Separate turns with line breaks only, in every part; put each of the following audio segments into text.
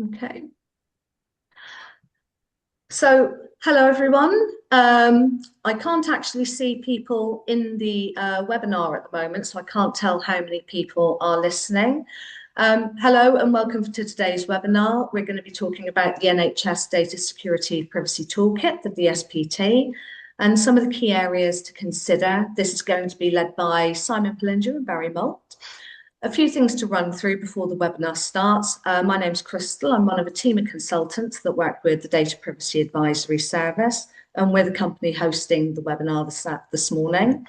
Okay. So, hello everyone. I can't actually see people in the webinar at the moment, so I can't tell how many people are listening. Hello and welcome to today's webinar. We're going to be talking about the NHS Data Security Privacy Toolkit, the DSPT, and some of the key areas to consider. This is going to be led by Simon Pillinger and Barry Molt. A few things to run through before the webinar starts. My name's Crystal. I'm one of a team of consultants that work with the Data Privacy Advisory Service, and we're the company hosting the webinar this morning.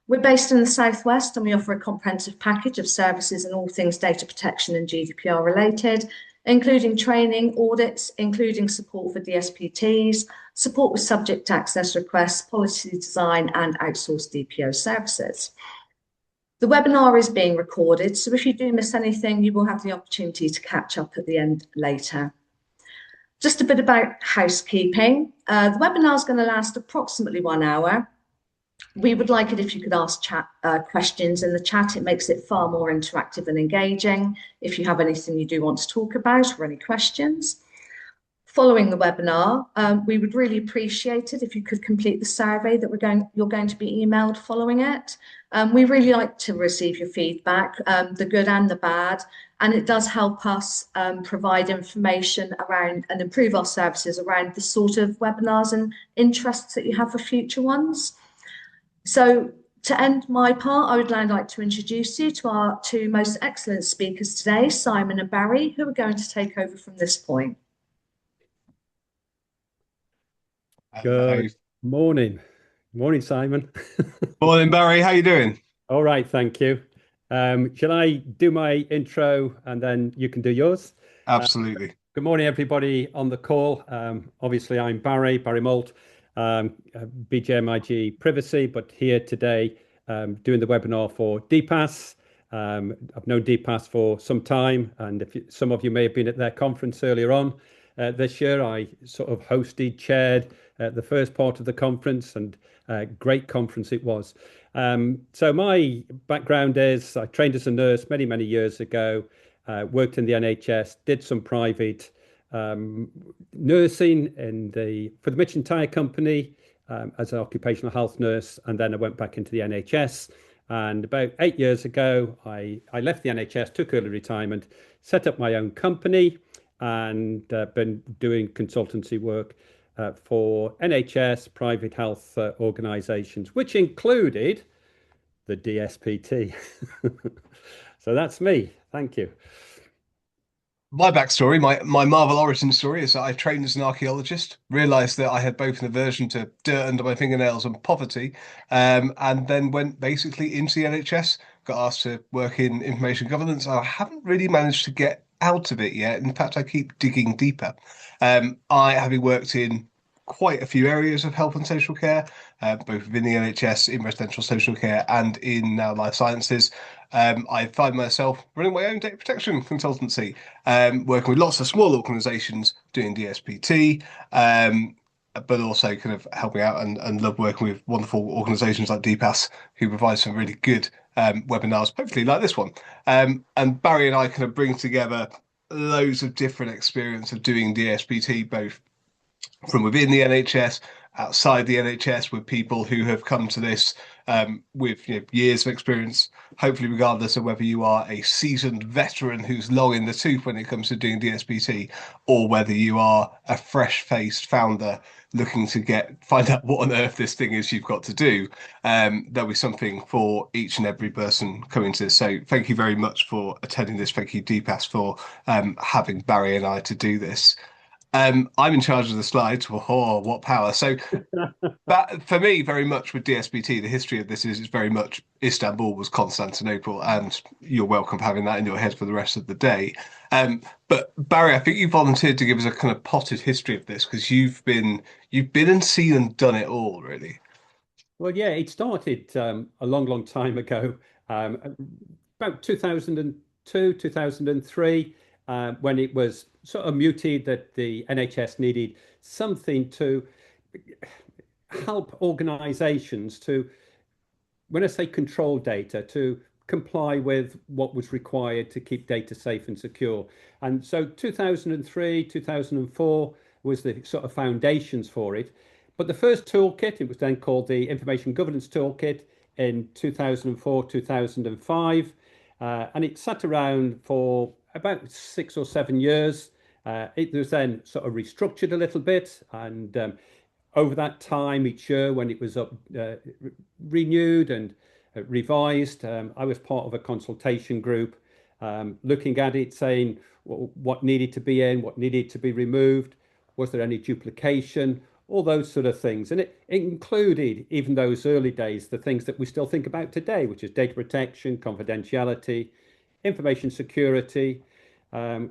We're based in the Southwest and we offer a comprehensive package of services in all things data protection and GDPR related, including training, audits, including support for DSPTs, support with subject access requests, policy design, and outsourced DPO services. The webinar is being recorded, so if you do miss anything, you will have the opportunity to catch up at the end later. Just a bit about housekeeping. The webinar is going to last approximately 1 hour. We would like it if you could ask questions in the chat. It makes it far more interactive and engaging. If you have anything you do want to talk about or any questions. Following the webinar, we would really appreciate it if you could complete the survey that you're going to be emailed following it. We really like to receive your feedback, the good and the bad, and it does help us provide information around and improve our services around the sort of webinars and interests that you have for future ones. So to end my part, I would now like to introduce you to our two most excellent speakers today, Simon and Barry, who are going to take over from this point.
Good morning. Morning, Simon.
Morning, Barry. How you doing?
All right, thank you. Shall I do my intro and then you can do yours?
Absolutely.
Good morning, everybody on the call. Obviously, I'm Barry Molt, BJMIG Privacy, but here today doing the webinar for DPAS. I've known DPAS for some time, and some of you may have been at their conference earlier on this year. I sort of chaired the first part of the conference, and great conference it was. So my background is I trained as a nurse many, many years ago, worked in the NHS, did some private nursing for the Mitchin Tyre Company as an occupational health nurse, and then I went back into the NHS. And about 8 years ago, I left the NHS, took early retirement, set up my own company, and been doing consultancy work for NHS private health organisations, which included the DSPT. So that's me. Thank you.
My backstory, my Marvel origin story is that I trained as an archaeologist, realised that I had both an aversion to dirt under my fingernails and poverty, and then went basically into the NHS, got asked to work in information governance. I haven't really managed to get out of it yet. In fact, I keep digging deeper. Having worked in quite a few areas of health and social care, both within the NHS, in residential social care, and in now life sciences. I find myself running my own data protection consultancy, working with lots of small organisations doing DSPT, but also kind of helping out and love working with wonderful organisations like DPAS who provide some really good webinars, hopefully like this one. And Barry and I kind of bring together loads of different experience of doing DSPT, both from within the NHS, outside the NHS, with people who have come to this with years of experience, hopefully regardless of whether you are a seasoned veteran who's long in the tooth when it comes to doing DSPT, or whether you are a fresh-faced founder looking to find out what on earth this thing is you've got to do. There'll be something for each and every person coming to this. So thank you very much for attending this. Thank you, DPAS, for having Barry and I to do this. I'm in charge of the slides. Oh, what power! So, that for me, very much with DSPT, the history of this is very much Istanbul was Constantinople, and you're welcome for having that in your head for the rest of the day. But Barry, I think you volunteered to give us a kind of potted history of this because you've been and seen and done it all, really.
Well, yeah, it started a long, long time ago, about 2002, 2003, when it was sort of muted that the NHS needed something to help organisations to, when I say control data, to comply with what was required to keep data safe and secure. And so 2003, 2004 was the sort of foundations for it. But the first toolkit, it was then called the Information Governance Toolkit in 2004, 2005. And it sat around for about 6 or 7 years. It was then sort of restructured a little bit. And over that time, each year when it was renewed and revised, I was part of a consultation group looking at it, saying what needed to be in, what needed to be removed, was there any duplication, all those sort of things. And it included, even those early days, the things that we still think about today, which is data protection, confidentiality, information security,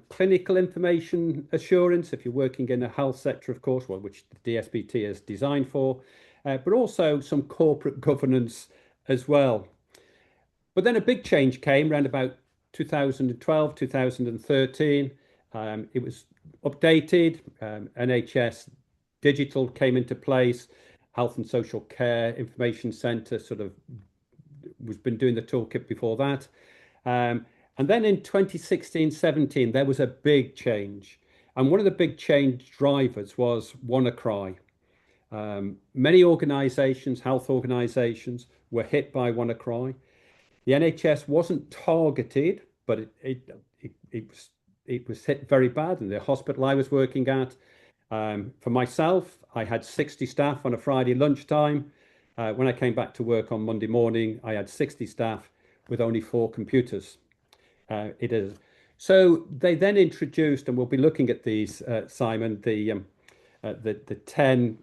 clinical information assurance, if you're working in a health sector, of course, well, which the DSPT is designed for, but also some corporate governance as well. But then a big change came around about 2012, 2013. It was updated. NHS Digital came into place. Health and Social Care Information Centre sort of was been doing the toolkit before that. And then in 2016-17, there was a big change. And one of the big change drivers was WannaCry. Many organisations, health organisations, were hit by WannaCry. The NHS wasn't targeted, but it was hit very bad. And the hospital I was working at, for myself, I had 60 staff on a Friday lunchtime. When I came back to work on Monday morning, I had 60 staff with only 4 computers. It is. So they then introduced, and we'll be looking at these, Simon, the 10.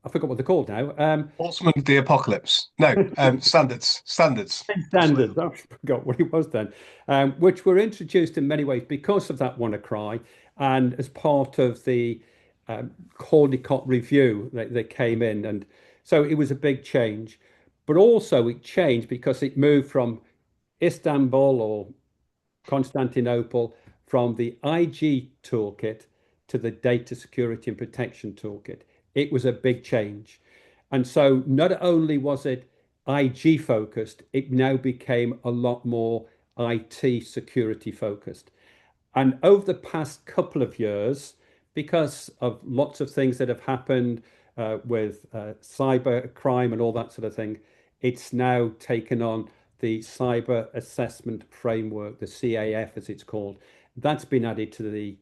I forgot what they're called now.
Horsemen of the Apocalypse. No, standards.
Standards. I forgot what it was then, which were introduced in many ways because of that WannaCry, and as part of the Caldecott review they came in, and so it was a big change. But also it changed because it moved from Istanbul or Constantinople, from the IG toolkit to the Data Security and Protection toolkit. It was a big change. And so not only was it IG focused, it now became a lot more IT security focused. And over the past couple of years, because of lots of things that have happened with cyber crime and all that sort of thing, it's now taken on the Cyber Assessment Framework, the CAF as it's called. That's been added to the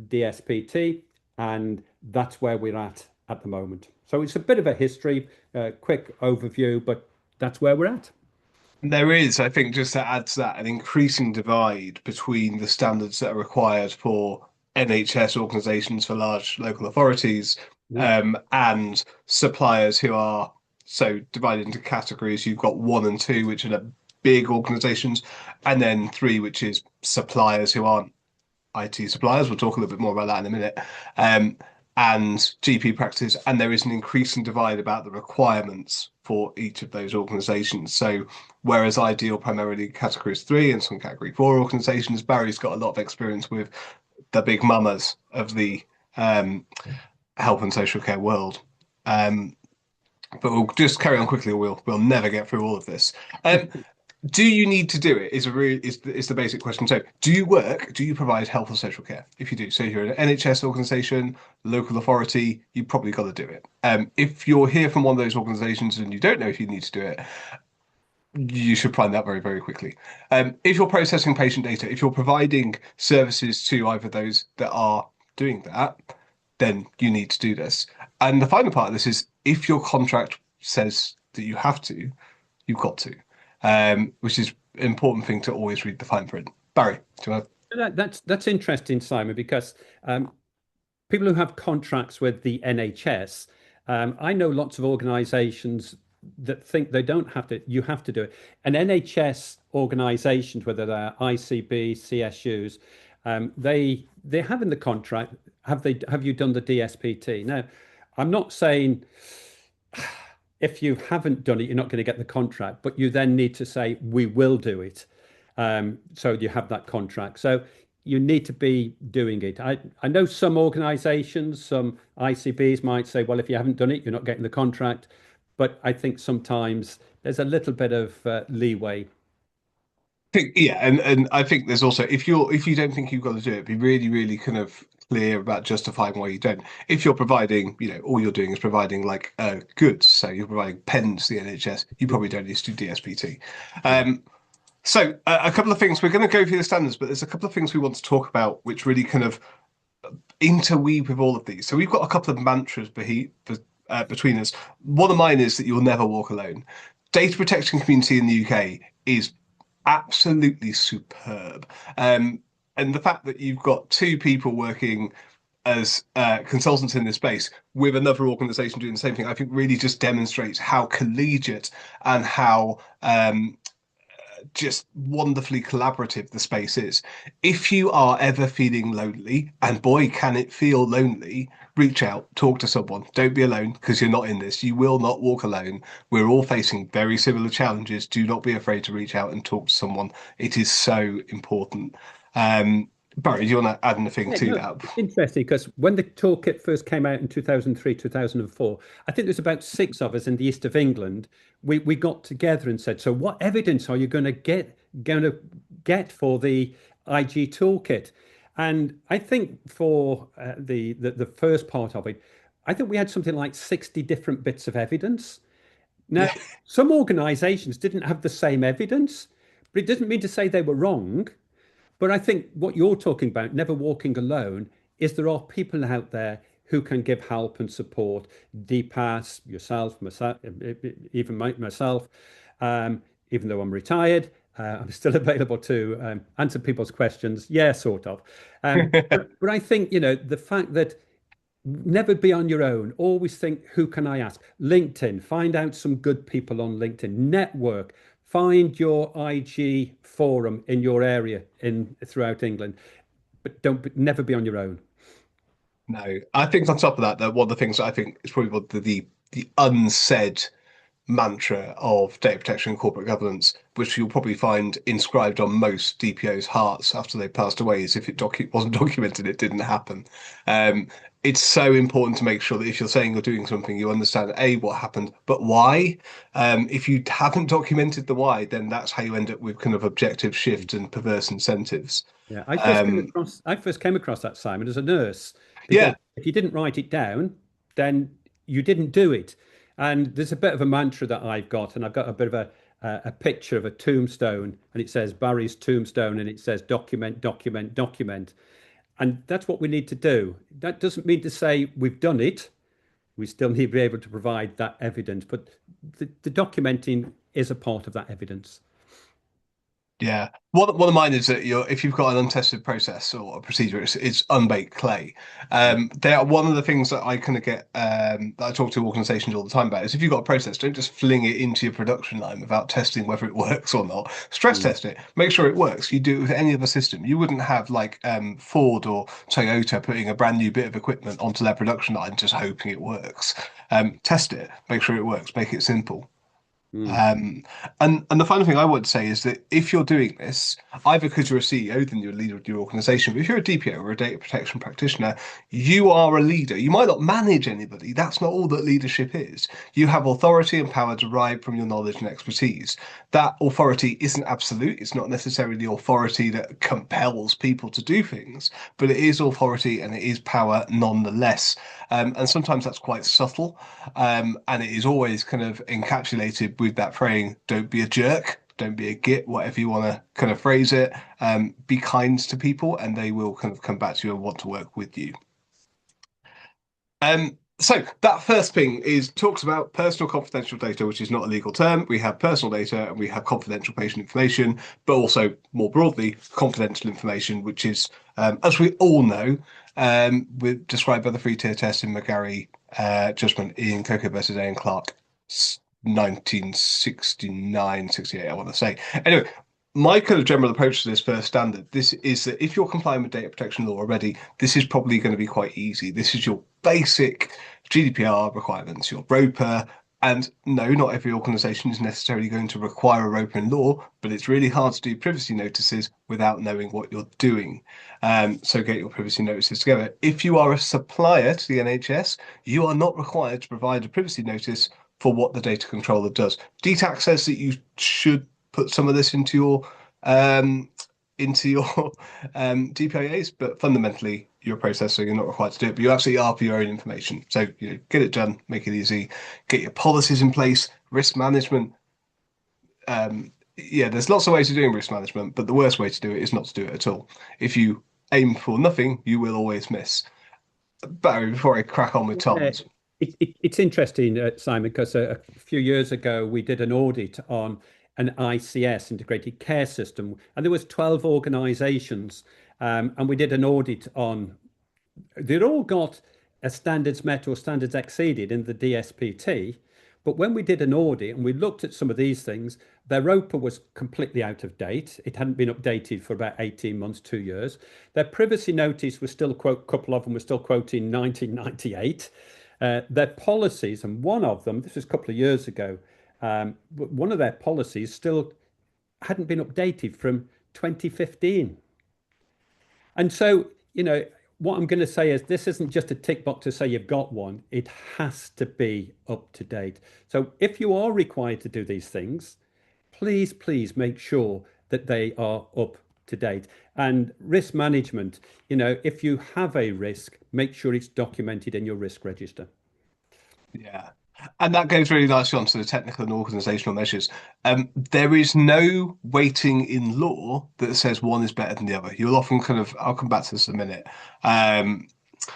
DSPT, and that's where we're at the moment. So it's a bit of a history, quick overview, but that's where we're at.
There is, I think, just to add to that, an increasing divide between the standards that are required for NHS organisations, for large local authorities, and suppliers who are so divided into categories. You've got 1 and 2, which are the big organisations, and then 3, which is suppliers who aren't IT suppliers. We'll talk a little bit more about that in a minute. And GP practice, and there is an increasing divide about the requirements for each of those organisations. So whereas I deal primarily categories 3 and some category 4 organisations, Barry's got a lot of experience with the big mamas of the health and social care world. But we'll just carry on quickly, or we'll never get through all of this. Do you need to do it? Is the basic question. So, do you provide health and social care? If you do, so you're an NHS organisation, local authority, you probably got to do it. If you're here from one of those organisations and you don't know if you need to do it, you should find out very, very quickly. If you're processing patient data, if you're providing services to either those that are doing that, then you need to do this. And the final part of this is, if your contract says that you have to, you've got to. Which is an important thing to always read the fine print. Barry, do you want
to... That's interesting, Simon, because people who have contracts with the NHS, I know lots of organisations that think they don't have to. You have to do it. And NHS organisations, whether they're ICB, CSUs, they have in the contract. Have you done the DSPT? Now, I'm not saying if you haven't done it, you're not going to get the contract, but you then need to say, we will do it. So you have that contract. So you need to be doing it. I know some organizations, some ICBs might say, well, if you haven't done it, you're not getting the contract. But I think sometimes there's a little bit of leeway.
Yeah, and I think there's also if you don't think you've got to do it, be really, really kind of clear about justifying why you don't. If you're providing, all you're doing is providing like goods, so you're providing pens to the NHS, you probably don't need to do DSPT. So a couple of things, we're going to go through the standards, but there's a couple of things we want to talk about which really kind of interweave with all of these. So we've got a couple of mantras between us. One of mine is that you'll never walk alone. Data protection community in the UK is absolutely superb. And the fact that you've got two people working as consultants in this space with another organization doing the same thing, I think really just demonstrates how collegiate and how just wonderfully collaborative the space is. If you are ever feeling lonely, and boy, can it feel lonely, reach out, talk to someone. Don't be alone because you're not in this. You will not walk alone. We're all facing very similar challenges. Do not be afraid to reach out and talk to someone. It is so important. Barry, do you want to add anything to that?
Interesting, because when the toolkit first came out in 2003, 2004, I think there's about 6 of us in the east of England. We got together and said, so what evidence are you going to get for the IG toolkit? And I think for the first part of it, I think we had something like 60 different bits of evidence. Now, some organizations didn't have the same evidence, but it doesn't mean to say they were wrong. But I think what you're talking about, never walking alone, is there are people out there who can give help and support. DPAS, yourself, myself, even myself, even though I'm retired, I'm still available to answer people's questions. Yeah, sort of. But I think, the fact that never be on your own, always think, who can I ask? LinkedIn, find out some good people on LinkedIn, network. Find your IG forum in your area throughout England, but never be on your own.
No, I think on top of that one of the things that I think is probably one of the unsaid mantra of data protection and corporate governance, which you'll probably find inscribed on most DPO's hearts after they passed away, is if it wasn't documented, it didn't happen. It's so important to make sure that if you're saying you're doing something, you understand A, what happened, but why. If you haven't documented the why, then that's how you end up with kind of objective shift and perverse incentives.
Yeah, I first came across that, Simon, as a nurse.
Yeah.
If you didn't write it down, then you didn't do it. And there's a bit of a mantra that I've got, and I've got a bit of a picture of a tombstone, and it says Barry's tombstone, and it says document, document, document. And that's what we need to do. That doesn't mean to say we've done it. We still need to be able to provide that evidence, but the documenting is a part of that evidence.
Yeah, one of mine is that if you've got an untested process or a procedure, it's unbaked clay. They are one of the things that I kind of get that I talk to organisations all the time about is if you've got a process, don't just fling it into your production line without testing whether it works or not. Stress test it, make sure it works. You do it with any other system. You wouldn't have like Ford or Toyota putting a brand new bit of equipment onto their production line just hoping it works. Test it, make sure it works, make it simple. And the final thing I would say is that if you're doing this, either because you're a CEO, then you're a leader of your organization, but if you're a DPO or a data protection practitioner, you are a leader. You might not manage anybody. That's not all that leadership is. You have authority and power derived from your knowledge and expertise. That authority isn't absolute. It's not necessarily the authority that compels people to do things, but it is authority and it is power nonetheless. And sometimes that's quite subtle. And it is always kind of encapsulated with that phrase, don't be a jerk, don't be a git, whatever you want to kind of phrase it. Be kind to people and they will kind of come back to you and want to work with you. So that first thing talks about personal confidential data, which is not a legal term. We have personal data and we have confidential patient information, but also more broadly, confidential information, which is, as we all know, described by the 3-tier test in McGarry judgment in Coco versus A and Clark, 1969, 68, I want to say. Anyway, my kind of general approach to this first standard, this is that if you're complying with data protection law already, this is probably going to be quite easy. This is your basic GDPR requirements, your ROPA, and no, not every organisation is necessarily going to require a ROPA in law, but it's really hard to do privacy notices without knowing what you're doing. So get your privacy notices together. If you are a supplier to the NHS, you are not required to provide a privacy notice for what the data controller does. DTAC says that you should put some of this um, into your DPIAs, but fundamentally you're a processor, you're not required to do it, but you absolutely are for your own information. So get it done, make it easy, get your policies in place, risk management. Yeah, there's lots of ways of doing risk management, but the worst way to do it is not to do it at all. If you aim for nothing, you will always miss. Barry, before I crack on with
Yeah,
Tom's.
it's interesting, Simon, because a few years ago we did an audit on an ICS, integrated care system, and there was 12 organisations, and we did an audit on. They'd all got a standards met or standards exceeded in the DSPT, but when we did an audit and we looked at some of these things, their ROPA was completely out of date. It hadn't been updated for about 18 months, 2 years. Their privacy notice was still, quote, a couple of them were still quoting 1998. Their policies, and one of them, this was a couple of years ago, one of their policies still hadn't been updated from 2015. And so, what I'm going to say is this isn't just a tick box to say you've got one. It has to be up to date. So if you are required to do these things, please make sure that they are up to date. And risk management, if you have a risk, make sure it's documented in your risk register.
Yeah. And that goes really nicely onto the technical and organizational measures. There is no weighting in law that says one is better than the other. You'll often I'll come back to this in a minute.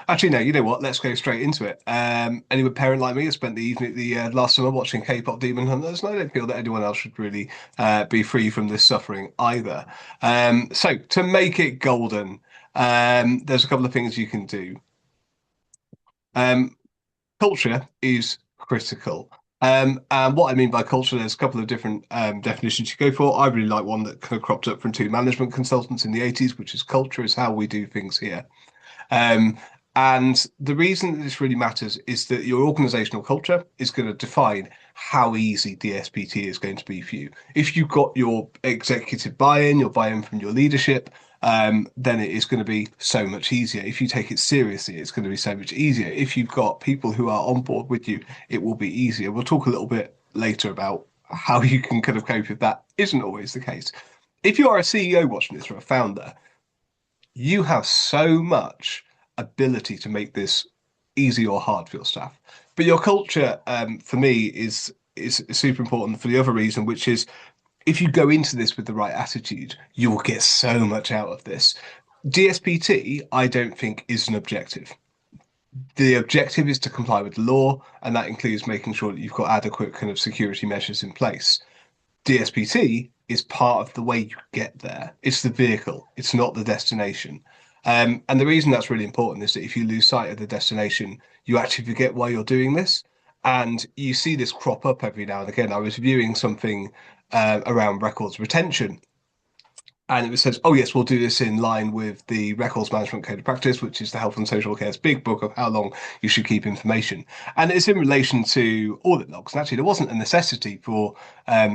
Actually, no, you know what? Let's go straight into it. Any parent like me has spent the evening the last summer watching K-pop Demon Hunters, and I don't feel that anyone else should really be free from this suffering either. So to make it golden, there's a couple of things you can do. Culture is critical. And what I mean by culture, there's a couple of different definitions you go for. I really like one that kind of cropped up from two management consultants in the 80s, which is culture is how we do things here. And the reason that this really matters is that your organizational culture is going to define how easy DSPT is going to be for you. If you've got your executive buy-in, your buy-in from your leadership, then it is going to be so much easier. If you take it seriously, it's going to be so much easier. If you've got people who are on board with you, it will be easier. We'll talk a little bit later about how you can kind of cope if that isn't always the case. If you are a CEO watching this or a founder, you have so much ability to make this easy or hard for your staff. But your culture, for me, is super important for the other reason, which is if you go into this with the right attitude, you will get so much out of this. DSPT, I don't think, is an objective. The objective is to comply with the law, and that includes making sure that you've got adequate kind of security measures in place. DSPT is part of the way you get there. It's the vehicle, it's not the destination. And the reason that's really important is that if you lose sight of the destination, you actually forget why you're doing this. And you see this crop up every now and again. I was viewing something around records retention. And it says, oh, yes, we'll do this in line with the Records Management Code of Practice, which is the Health and Social Care's big book of how long you should keep information. And it's in relation to audit logs. And actually, there wasn't a necessity for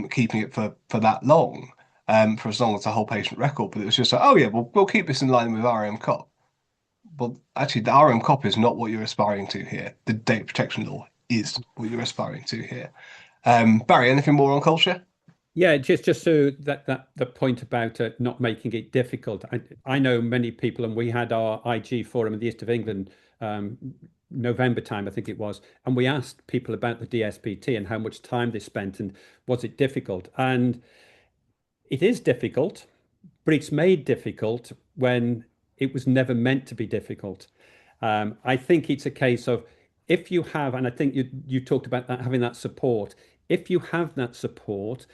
keeping it for that long, for as long as the whole patient record. But it was just like, oh, yeah, we'll keep this in line with RM COP. Well, actually, the RM COP is not what you're aspiring to here. The data protection law is what you're aspiring to here. Barry, anything more on culture?
Yeah, just so that the point about not making it difficult. I know many people, and we had our IG forum in the East of England November time, I think it was, and we asked people about the DSPT and how much time they spent and was it difficult. And it is difficult, but it's made difficult when it was never meant to be difficult. I think it's a case of if you have, and I think you talked about that having that support. If you have that support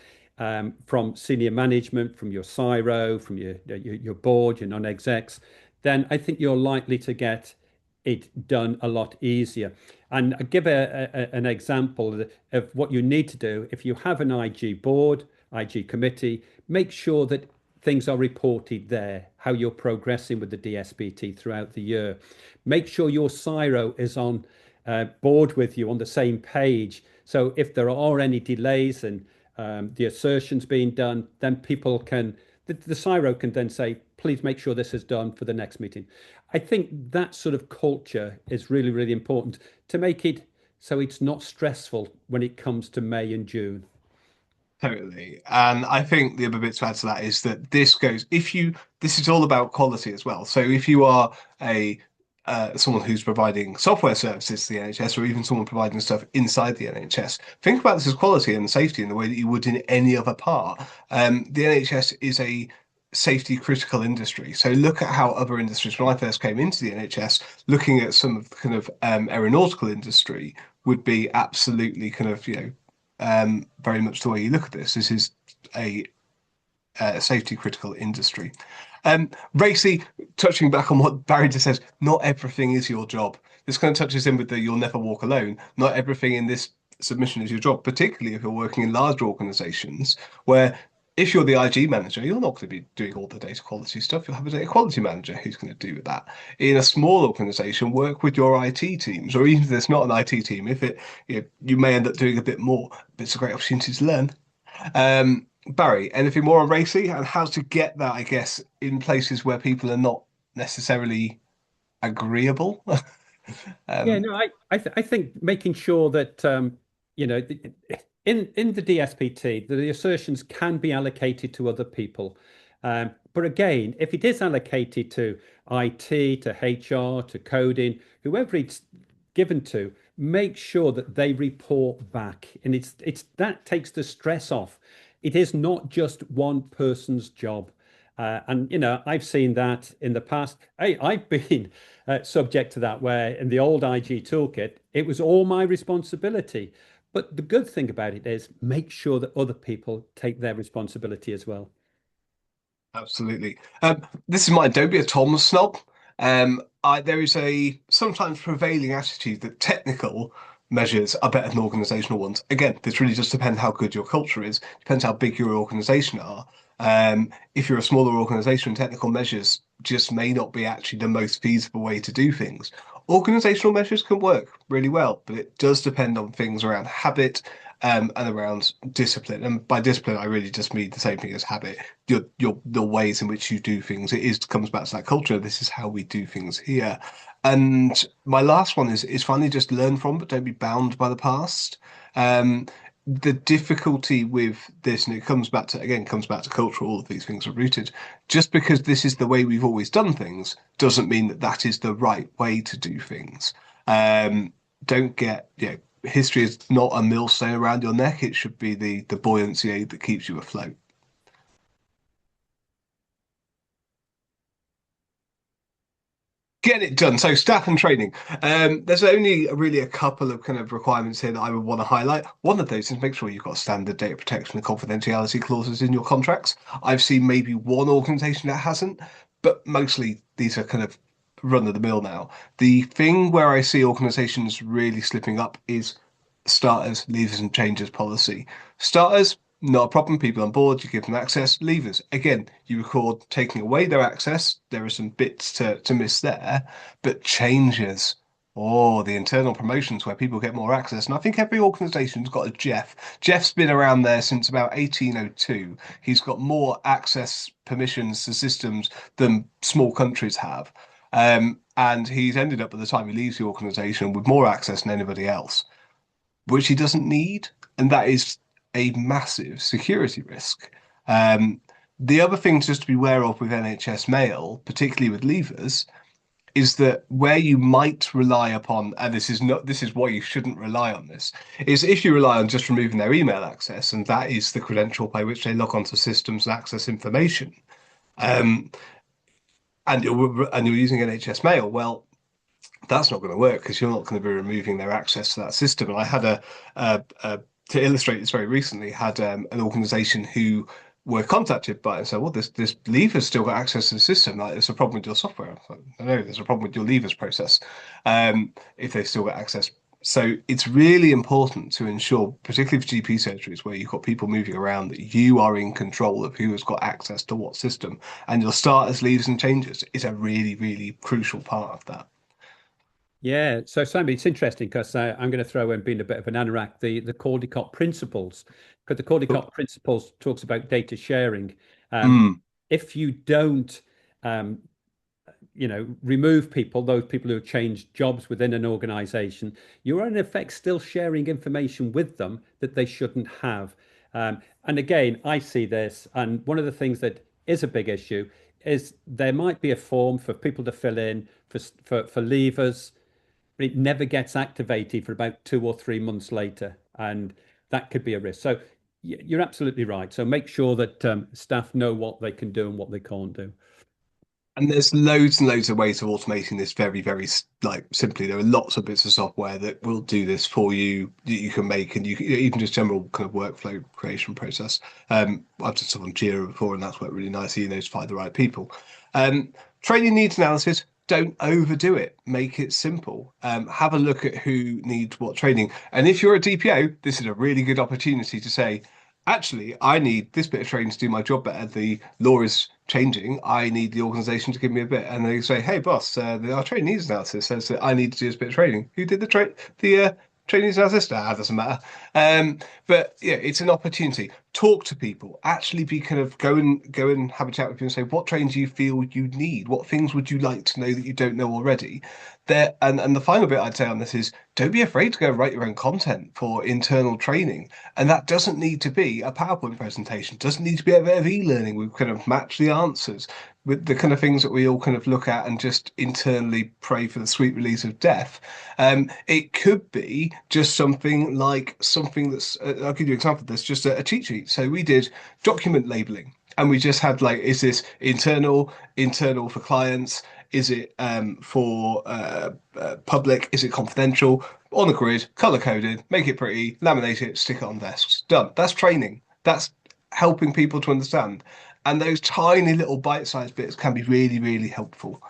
from senior management, from your CIRO, from your board, your non-execs, then I think you're likely to get it done a lot easier. And I'll give an example of what you need to do. If you have an IG board, IG committee, make sure that things are reported there, how you're progressing with the DSPT throughout the year. Make sure your CIRO is on board with you on the same page. So if there are any delays and the assertions being done, then people can, the CIRO can then say, please make sure this is done for the next meeting. I think that sort of culture is really, really important to make it so it's not stressful when it comes to May and June.
Totally. And I think the other bit to add to that is that this is all about quality as well. So if you are a someone who's providing software services to the NHS, or even someone providing stuff inside the NHS, think about this as quality and safety in the way that you would in any other part. The NHS is a safety critical industry. So look at how other industries, when I first came into the NHS, looking at some of the kind of aeronautical industry would be absolutely kind of, very much the way you look at this. This is a safety critical industry. Racy, touching back on what Barry just says, not everything is your job. This kind of touches in with the you'll never walk alone. Not everything in this submission is your job, particularly if you're working in larger organizations where if you're the IG manager, you're not going to be doing all the data quality stuff. You'll have a data quality manager who's going to do that. In a small organization, work with your IT teams, or even if there's not an IT team, if you may end up doing a bit more, but it's a great opportunity to learn. Barry, anything more on Racy and how to get that, I guess, in places where people are not necessarily agreeable?
Yeah, no, I think making sure that you know in the DSPT the assertions can be allocated to other people, but again, if it is allocated to IT, to HR, to coding, whoever it's given to, make sure that they report back, and it's that takes the stress off. It is not just one person's job. And I've seen that in the past. Hey, I've been subject to that, where in the old IG toolkit, it was all my responsibility. But the good thing about it is make sure that other people take their responsibility as well.
Absolutely. This is mine. Don't be a Tom snob. There is a sometimes prevailing attitude that technical measures are better than organizational ones. Again, this really just depends how good your culture is, depends how big your organization are. If you're a smaller organization, technical measures just may not be actually the most feasible way to do things. Organizational measures can work really well, but it does depend on things around habit, and around discipline. And by discipline, I really just mean the same thing as habit. The ways in which you do things. Comes back to that culture. This is how we do things here. And my last one is finally just learn from, but don't be bound by the past. The difficulty with this, and it comes back to culture. All of these things are rooted. Just because this is the way we've always done things doesn't mean that that is the right way to do things. Don't get, history is not a millstone around your neck. It should be the buoyancy aid that keeps you afloat. Get it done. So staff and training. There's only really a couple of kind of requirements here that I would want to highlight. One of those is make sure you've got standard data protection and confidentiality clauses in your contracts. I've seen maybe one organization that hasn't, but mostly these are kind of run of the mill now. The thing where I see organizations really slipping up is starters, leavers, and changes policy. Starters, not a problem. People on board, you give them access. Leavers, again, you record taking away their access. There are some bits to miss there, but changes. Oh, the internal promotions where people get more access. And I think every organization's got a Jeff. Jeff's been around there since about 1802. He's got more access permissions to systems than small countries have. And he's ended up by the time he leaves the organization with more access than anybody else, which he doesn't need. And that is a massive security risk. The other thing just to be aware of with NHS mail, particularly with leavers, is that where you might rely upon, and this is why you shouldn't rely on this, is if you rely on just removing their email access, and that is the credential by which they log onto systems and access information, and you're using NHS mail, well, that's not going to work because you're not going to be removing their access to that system. And I had to illustrate this very recently, had an organisation who were contacted by it and said, well, this leaver's still got access to the system. Like, there's a problem with your software. I thought, no, there's a problem with your leavers process if they've still got access. So it's really important to ensure, particularly for GP surgeries where you've got people moving around, that you are in control of who has got access to what system. And your starters, leavers, and changes is a really, really crucial part of that.
Yeah, so Simon, it's interesting because I'm going to throw in, being a bit of an anorak, the Caldecott principles, because the Caldecott principles talks about data sharing.
Mm.
If you don't remove people, those people who have changed jobs within an organization, you're in effect still sharing information with them that they shouldn't have. And again, I see this, and one of the things that is a big issue is there might be a form for people to fill in for leavers, but it never gets activated for about 2 or 3 months later, and that could be a risk. So you're absolutely right. So make sure that staff know what they can do and what they can't do.
And there's loads and loads of ways of automating this very, very like simply. There are lots of bits of software that will do this for you that you can make, and you can, even just general kind of workflow creation process. I've done stuff on Jira before, and that's worked really nicely. You notify the right people. Training needs analysis. Don't overdo it. Make it simple. Have a look at who needs what training. And if you're a DPO, this is a really good opportunity to say, actually, I need this bit of training to do my job better. The law is changing. I need the organisation to give me a bit. And they say, hey, boss, our training needs analysis says that I need to do this bit of training. Who did the training needs analysis? Doesn't matter. But yeah, it's an opportunity. Talk to people. Actually, be kind of go and have a chat with people and say, what training do you feel you need? What things would you like to know that you don't know already? There, and the final bit I'd say on this is, don't be afraid to go write your own content for internal training. And that doesn't need to be a PowerPoint presentation. It doesn't need to be a bit of e-learning. We kind of match the answers with the kind of things that we all kind of look at and just internally pray for the sweet release of death. It could be just something that's, I'll give you an example of this, just a cheat sheet. So we did document labeling, and we just had like, is this internal for clients? Is it for public? Is it confidential? On a grid, color coded, make it pretty, laminate it, stick it on desks. Done. That's training. That's helping people to understand. And those tiny little bite-sized bits can be really, really helpful.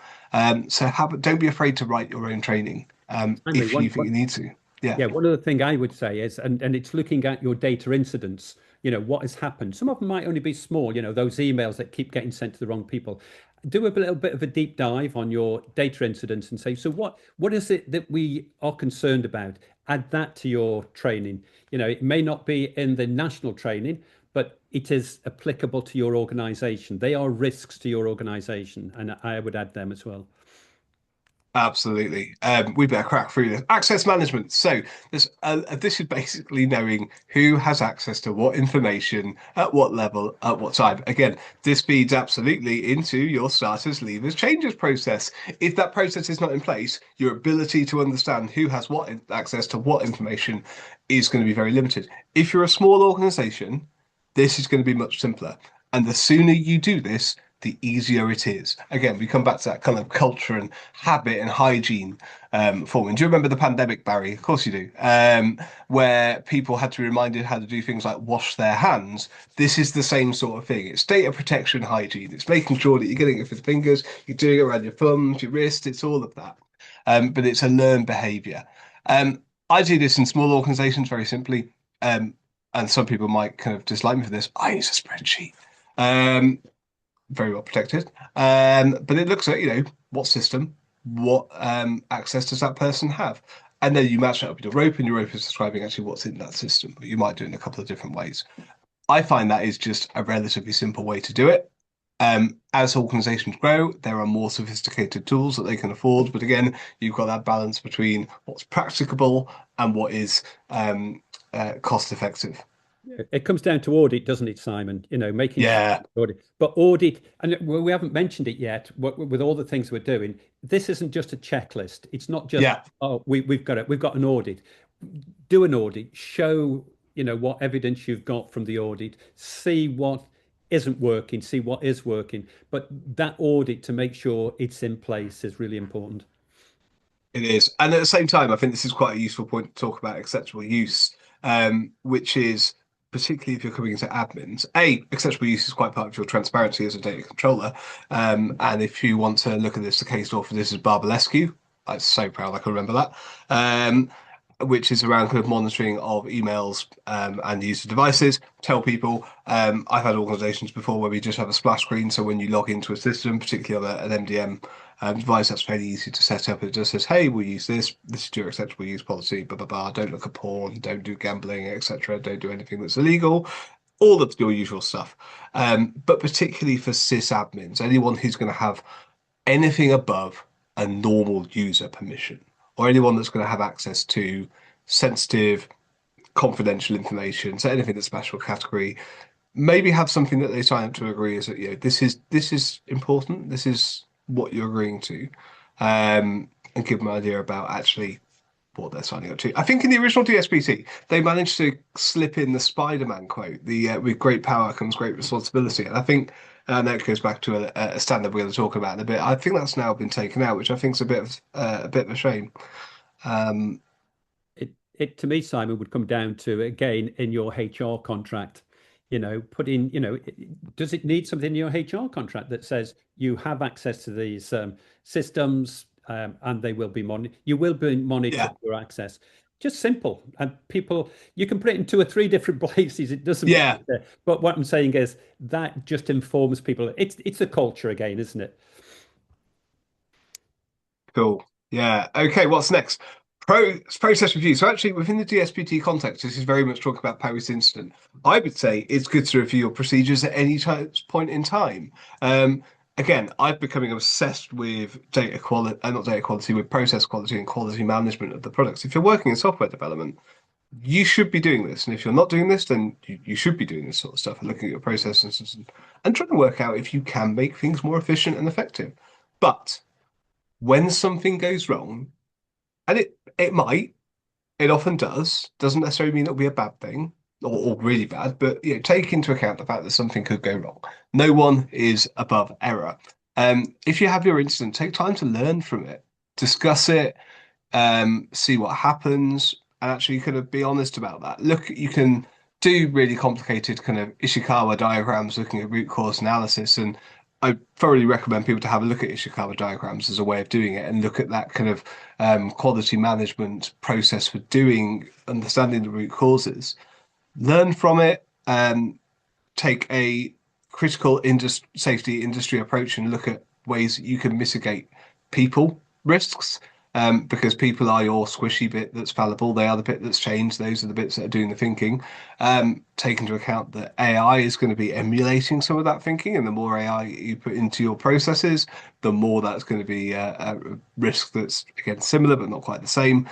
So don't be afraid to write your own training if you think you need to. Yeah.
Yeah, one other thing I would say is, and it's looking at your data incidents, what has happened. Some of them might only be small, those emails that keep getting sent to the wrong people. Do a little bit of a deep dive on your data incidents and say, so what is it that we are concerned about? Add that to your training. It may not be in the national training, but it is applicable to your organization. They are risks to your organization, and I would add them as well.
Absolutely. We better crack through this. Access management. So this is basically knowing who has access to what information, at what level, at what time. Again, this feeds absolutely into your starters, leavers, changes process. If that process is not in place, your ability to understand who has what access to what information is going to be very limited. If you're a small organization, this is going to be much simpler. And the sooner you do this, the easier it is. Again, we come back to that kind of culture and habit and hygiene forming. Do you remember the pandemic, Barry? Of course you do. Where people had to be reminded how to do things like wash their hands. This is the same sort of thing. It's data protection hygiene. It's making sure that you're getting it with the fingers, you're doing it around your thumbs, your wrist. It's all of that. But it's a learned behavior. I do this in small organizations very simply. And some people might kind of dislike me for this. I use a spreadsheet. Very well protected. But it looks at, what system, what access does that person have? And then you match that up with your rope, and your rope is describing actually what's in that system. But you might do it in a couple of different ways. I find that is just a relatively simple way to do it. As organizations grow, there are more sophisticated tools that they can afford. But again, you've got that balance between what's practicable and what is cost effective.
It comes down to audit, doesn't it, Simon? Making
sure
audit. But audit, and we haven't mentioned it yet, with all the things we're doing, this isn't just a checklist. It's not just, we've got it. We've got an audit. Do an audit. Show, what evidence you've got from the audit. See what isn't working. See what is working. But that audit to make sure it's in place is really important.
It is. And at the same time, I think this is quite a useful point to talk about acceptable use, which is, particularly if you're coming into admins, acceptable use is quite part of your transparency as a data controller. And if you want to look at this, the case law for this is Barbalescu. I'm so proud I can remember that. Which is around kind of monitoring of emails and user devices. Tell people, I've had organizations before where we just have a splash screen. So when you log into a system, particularly on an MDM device, that's fairly easy to set up. It just says, hey, we'll use this. This is your acceptable use policy, blah, blah, blah. Don't look at porn, don't do gambling, etc. Don't do anything that's illegal. All of your usual stuff. But particularly for sysadmins, anyone who's going to have anything above a normal user permission, or anyone that's going to have access to sensitive, confidential information, so anything that's special category, maybe have something that they sign up to agree is that, this is important, this is what you're agreeing to, and give them an idea about actually what they're signing up to. I think in the original DSPT, they managed to slip in the Spider-Man quote, the with great power comes great responsibility. And I think that goes back to a standard we're going to talk about in a bit. I think that's now been taken out, which I think is a bit of a shame. Um,
It to me, Simon, would come down to, again, in your HR contract, put in, does it need something in your HR contract that says you have access to these systems, and they will be monitored. You will be monitored
yeah,
for access. Just simple. And people, you can put it in 2 or 3 different places. It doesn't
yeah,
matter. But what I'm saying is that just informs people. It's a culture again, isn't it?
cool. Yeah. Okay. What's next? Process review. So actually, within the DSPT context, this is very much talking about post-incident. I would say it's good to review your procedures at any point in time. Again, I'm becoming obsessed with data quality, not data quality, with process quality and quality management of the products. If you're working in software development, you should be doing this. And if you're not doing this, then you should be doing this sort of stuff and looking at your processes and trying to work out if you can make things more efficient and effective. But when something goes wrong, and it might, it often does, doesn't necessarily mean it'll be a bad thing or really bad, but take into account the fact that something could go wrong. No one is above error. If you have your incident, take time to learn from it, discuss it, see what happens, and actually kind of be honest about that. Look, you can do really complicated kind of Ishikawa diagrams looking at root cause analysis, and I thoroughly recommend people to have a look at Ishikawa diagrams as a way of doing it and look at that kind of quality management process for understanding the root causes. Learn from it, take a critical safety industry approach and look at ways that you can mitigate people risks, because people are your squishy bit that's fallible. They are the bit that's changed. Those are the bits that are doing the thinking. Take into account that AI is going to be emulating some of that thinking, and the more AI you put into your processes, the more that's going to be a risk that's, again, similar but not quite the same.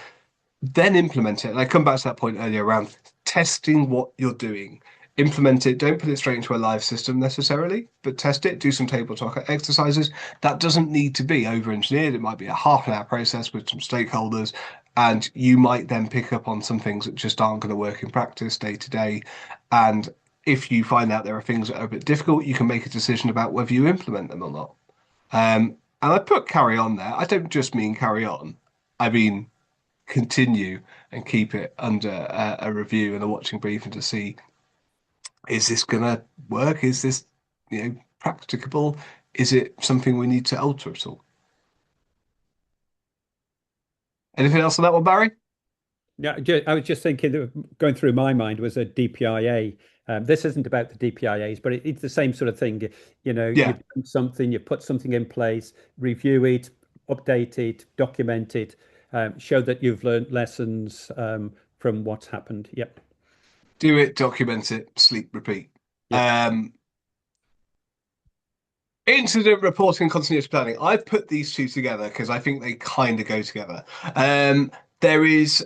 Then implement it. And I come back to that point earlier around testing what you're doing. Implement it. Don't put it straight into a live system necessarily, but test it. Do some tabletop exercises. That doesn't need to be over-engineered. It might be a half-an-hour process with some stakeholders, and you might then pick up on some things that just aren't going to work in practice day to day. And if you find out there are things that are a bit difficult, you can make a decision about whether you implement them or not. And I put carry on there. I don't just mean carry on. I mean continue and keep it under a review and a watching brief, and to see, is this going to work? Is this, practicable? Is it something we need to alter at all? Anything else on that one, Barry?
Yeah, I was just thinking that going through my mind was a DPIA. This isn't about the DPIAs, but it's the same sort of thing.
Yeah.
You've done something, you put something in place, review it, update it, document it, show that you've learned lessons from what's happened. Yep.
Do it, document it, sleep, repeat.
Yep.
Incident reporting, continuous planning. I put these two together because I think they kind of go together. There is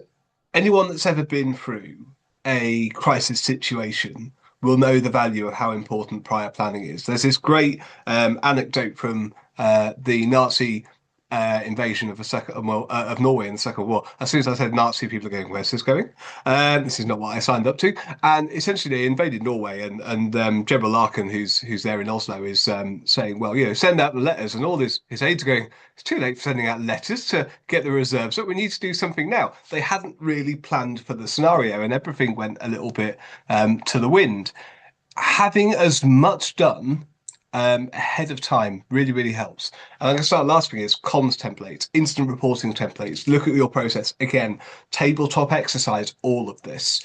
anyone that's ever been through a crisis situation will know the value of how important prior planning is. There's this great anecdote from the Nazi invasion of of Norway in the Second War. As soon as I said Nazi, people are going, "Where's this going?" This is not what I signed up to. And essentially, they invaded Norway, and General Larkin, who's there in Oslo, is saying, "Well, send out the letters," and all his aides are going, "It's too late for sending out letters to get the reserves, but we need to do something now." They hadn't really planned for the scenario, and everything went a little bit to the wind. Having as much done ahead of time really, really helps. And I'm going to start last thing is comms templates, instant reporting templates. Look at your process. Again, tabletop exercise, all of this.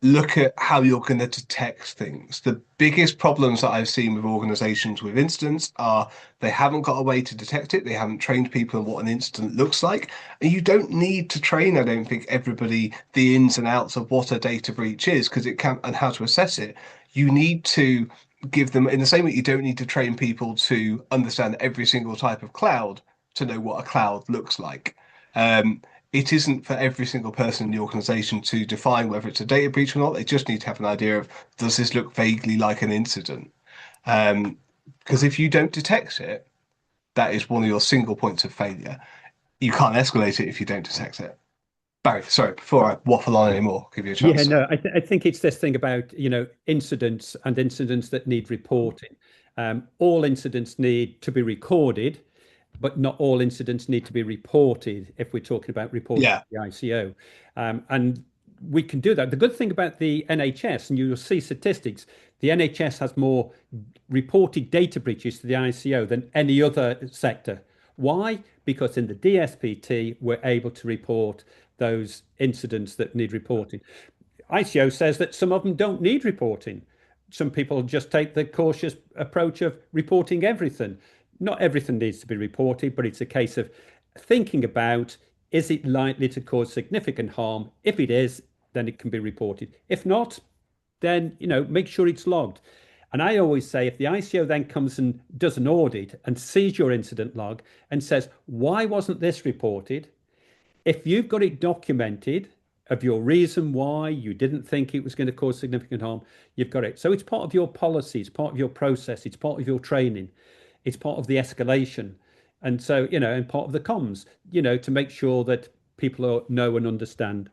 Look at how you're going to detect things. The biggest problems that I've seen with organizations with incidents are they haven't got a way to detect it. They haven't trained people on what an incident looks like. And you don't need to train, I don't think, everybody the ins and outs of what a data breach is, because it can, and how to assess it. You need to give them, in the same way you don't need to train people to understand every single type of cloud to know what a cloud looks like. Um, it isn't for every single person in the organization to define whether it's a data breach or not. They just need to have an idea of, does this look vaguely like an incident? Because if you don't detect it, that is one of your single points of failure. You can't escalate it if you don't detect it. Barry, sorry, before I waffle on anymore, I'll give you a
Yeah,
chance.
no, I think it's this thing about, incidents and incidents that need reporting. All incidents need to be recorded, but not all incidents need to be reported if we're talking about reporting to
Yeah,
the ICO. And we can do that. The good thing about the NHS, and you'll see statistics, the NHS has more reported data breaches to the ICO than any other sector. Why? Because in the DSPT, we're able to report those incidents that need reporting. ICO says that some of them don't need reporting. Some people just take the cautious approach of reporting everything. Not everything needs to be reported, but it's a case of thinking about, is it likely to cause significant harm? If it is, then it can be reported. If not, then make sure it's logged. And I always say, if the ICO then comes and does an audit and sees your incident log and says, why wasn't this reported? If you've got it documented of your reason why you didn't think it was going to cause significant harm, you've got it. So it's part of your policy, it's part of your process, it's part of your training, it's part of the escalation. And so, and part of the comms, to make sure that people know and understand.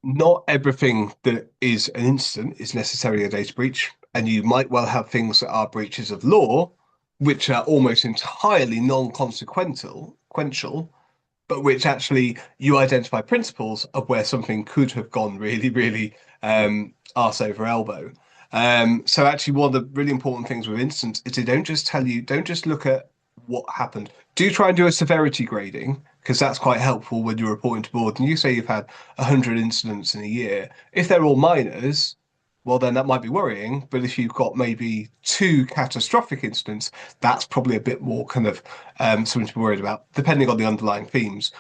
not everything that is an incident is necessarily a data breach, and you might well have things that are breaches of law, which are almost entirely non-consequential, but which actually you identify principles of where something could have gone really, really arse over elbow. So actually, one of the really important things with instance is they don't just tell you, don't just look at what happened. Do try and do a severity grading because that's quite helpful when you're reporting to board. And you say you've had 100 incidents in a year. If they're all minors, well, then that might be worrying. But if you've got maybe two catastrophic incidents, that's probably a bit more kind of something to be worried about, depending on the underlying themes.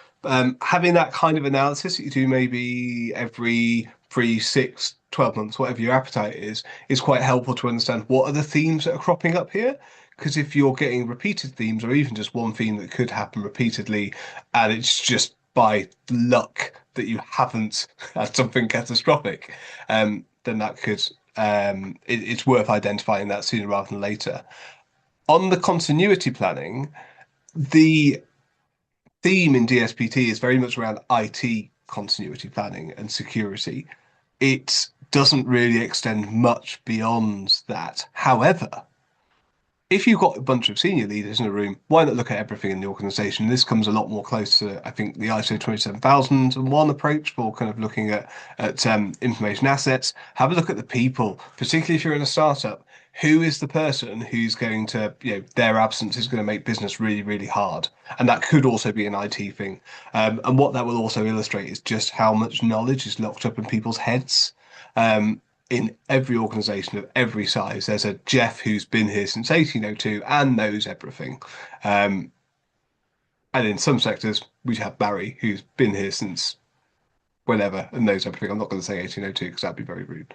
Having that kind of analysis that you do maybe every 3, 6, 12 months, whatever your appetite is quite helpful to understand what are the themes that are cropping up here. Because if you're getting repeated themes, or even just one theme that could happen repeatedly, and it's just by luck that you haven't had something catastrophic, then that could it's worth identifying that sooner rather than later. On the continuity planning, the theme in DSPT is very much around IT continuity planning and security. It doesn't really extend much beyond that. However, if you've got a bunch of senior leaders in a room, why not look at everything in the organization? This comes a lot more close to, I think, the ISO 27001 approach for kind of looking at information assets. Have a look at the people, particularly if you're in a startup. Who is the person who's going to, their absence is going to make business really, really hard? And that could also be an IT thing. And what that will also illustrate is just how much knowledge is locked up in people's heads. In every organization of every size, there's a Jeff who's been here since 1802 and knows everything. And in some sectors, we have Barry who's been here since whenever and knows everything. I'm not going to say 1802 because that'd be very rude.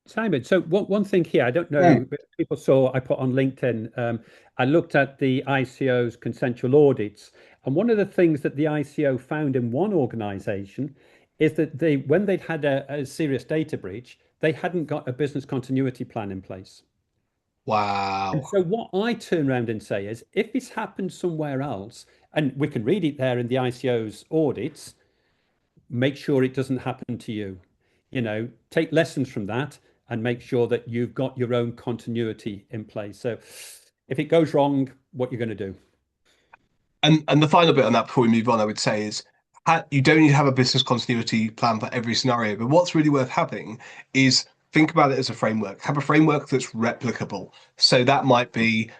Simon, so one thing here, I don't know if people saw, I put on LinkedIn, I looked at the ICO's consensual audits, and one of the things that the ICO found in one organization is that when they'd had a serious data breach, they hadn't got a business continuity plan in place. And
Wow.
so what I turn around and say is, if it's happened somewhere else, and we can read it there in the ICO's audits, make sure it doesn't happen to you. Take lessons from that and make sure that you've got your own continuity in place. So if it goes wrong, what you're going to do.
And the final bit on that before we move on, I would say is you don't need to have a business continuity plan for every scenario, but what's really worth having is think about it as a framework. Have a framework that's replicable. So that might be,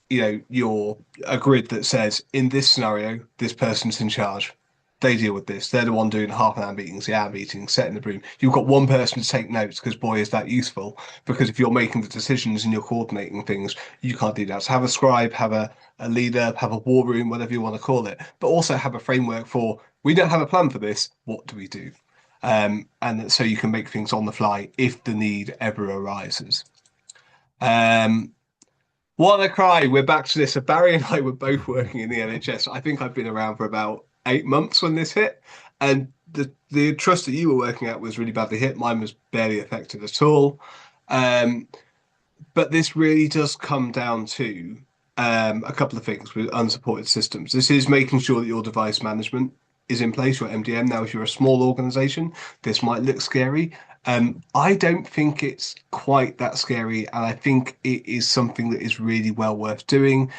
your a grid that says in this scenario, this person's in charge. They deal with this. They're the one doing half an hour meetings, the hour meetings, setting the room. You've got one person to take notes because boy, is that useful. Because if you're making the decisions and you're coordinating things, you can't do that. So have a scribe, have a leader, have a war room, whatever you want to call it, but also have a framework for we don't have a plan for this. What do we do? and so you can make things on the fly if the need ever arises. Um, WannaCry, we're back to this. So Barry and I were both working in the NHS. I think I've been around for about 8 months when this hit, and the trust that you were working at was really badly hit. Mine was barely affected at all. Um, but this really does come down to a couple of things with unsupported systems. This is making sure that your device management is in place, your MDM. Now, if you're a small organization, this might look scary. I don't think it's quite that scary, and I think it is something that is really well worth doing.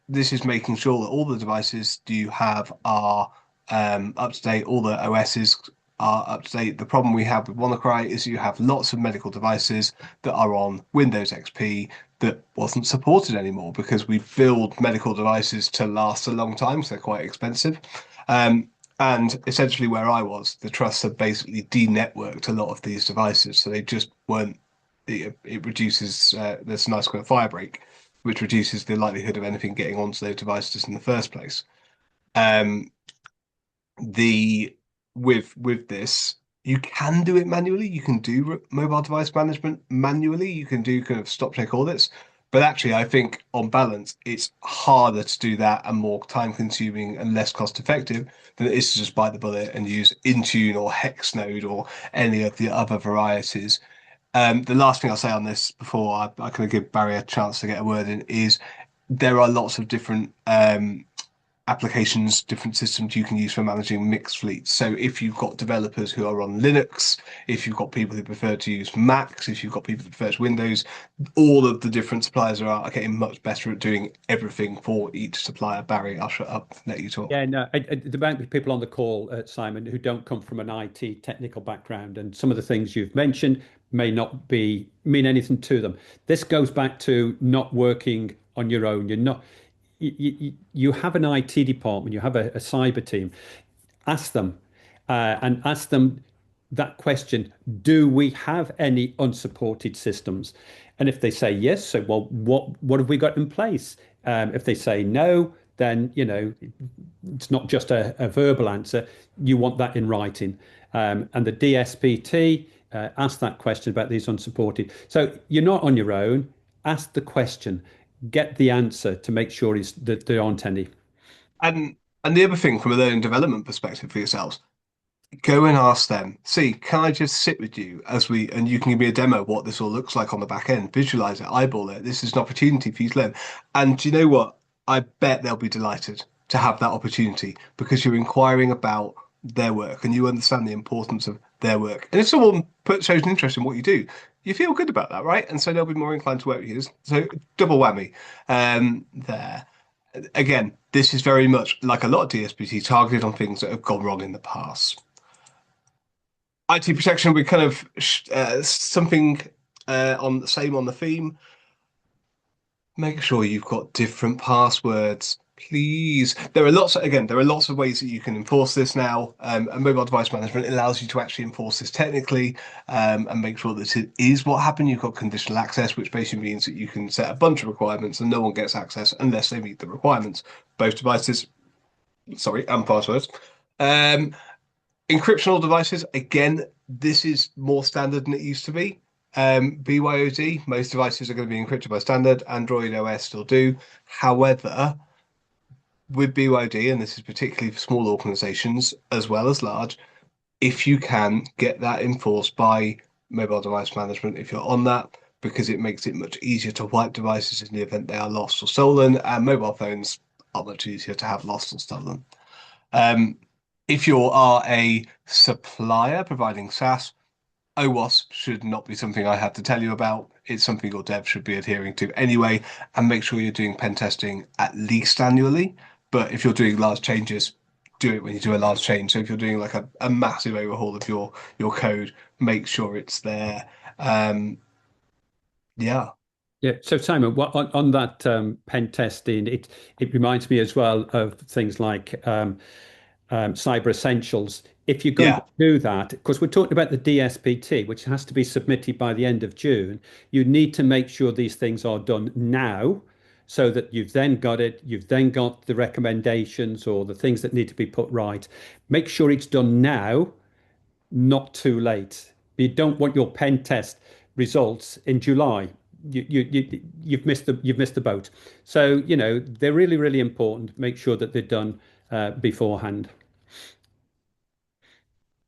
This is making sure that all the devices you have are up to date, all the OSs are up to date. The problem we have with WannaCry is you have lots of medical devices that are on Windows XP that wasn't supported anymore because we build medical devices to last a long time, so they're quite expensive. And essentially, where I was, the trusts had basically de-networked a lot of these devices, so they just weren't. It reduces. There's a nice kind of fire break, which reduces the likelihood of anything getting onto those devices in the first place. Um, the with this, you can do it manually. You can do mobile device management manually. You can do kind of stop check audits. But actually, I think on balance, it's harder to do that and more time consuming and less cost effective than it is to just bite the bullet and use Intune or Hexnode or any of the other varieties. The last thing I'll say on this before I kind of give Barry a chance to get a word in is there are lots of different applications, different systems you can use for managing mixed fleets. So if you've got developers who are on Linux, if you've got people who prefer to use Macs, if you've got people who prefer to Windows, all of the different suppliers are getting much better at doing everything for each supplier. Barry, I'll shut up, let you talk.
Yeah, no, there might be people on the call, Simon, who don't come from an IT technical background, and some of the things you've mentioned may not mean anything to them. This goes back to not working on your own. You're not you have an IT department, you have a cyber team. Ask them and ask them that question: do we have any unsupported systems? And if they say yes, so well, what have we got in place? If they say no, then it's not just a verbal answer. You want that in writing. And the DSPT ask that question about these unsupported. So you're not on your own. Ask the question, get the answer to make sure that there aren't any.
And the other thing from a learning development perspective for yourselves, go and ask them, see, can I just sit with you and you can give me a demo of what this all looks like on the back end, visualize it, eyeball it. This is an opportunity for you to learn. And do you know what? I bet they'll be delighted to have that opportunity because you're inquiring about their work and you understand the importance of their work. And if someone shows an interest in what you do, you feel good about that, right? And so they'll be more inclined to work with you. So double whammy there. Again, this is very much like a lot of DSPT targeted on things that have gone wrong in the past. IT protection, we kind of something on the same on the theme. Make sure you've got different passwords, please. There are lots of ways that you can enforce this now. And mobile device management allows you to actually enforce this technically and make sure that it is what happened. You've got conditional access, which basically means that you can set a bunch of requirements and no one gets access unless they meet the requirements. Both devices, sorry, and passwords. Encryptional devices, again, this is more standard than it used to be. BYOD, most devices are going to be encrypted by standard. Android OS still do. However, with BYOD, and this is particularly for small organizations as well as large, if you can get that enforced by mobile device management, if you're on that, because it makes it much easier to wipe devices in the event they are lost or stolen, and mobile phones are much easier to have lost or stolen. If you are a supplier providing SaaS, OWASP should not be something I have to tell you about. It's something your dev should be adhering to anyway, and make sure you're doing pen testing at least annually. But if you're doing large changes, do it when you do a large change. So if you're doing like a massive overhaul of your code, make sure it's there. Yeah.
Yeah. So Simon, on that pen testing, it reminds me as well of things like Cyber Essentials. If you're going
Yeah.
to do that, because we're talking about the DSPT, which has to be submitted by the end of June, you need to make sure these things are done now so that you've then got the recommendations or the things that need to be put right. Make sure it's done now not too late. You don't want your pen test results in July. You've missed the boat. So, they're really, really important. Make sure that they're done beforehand.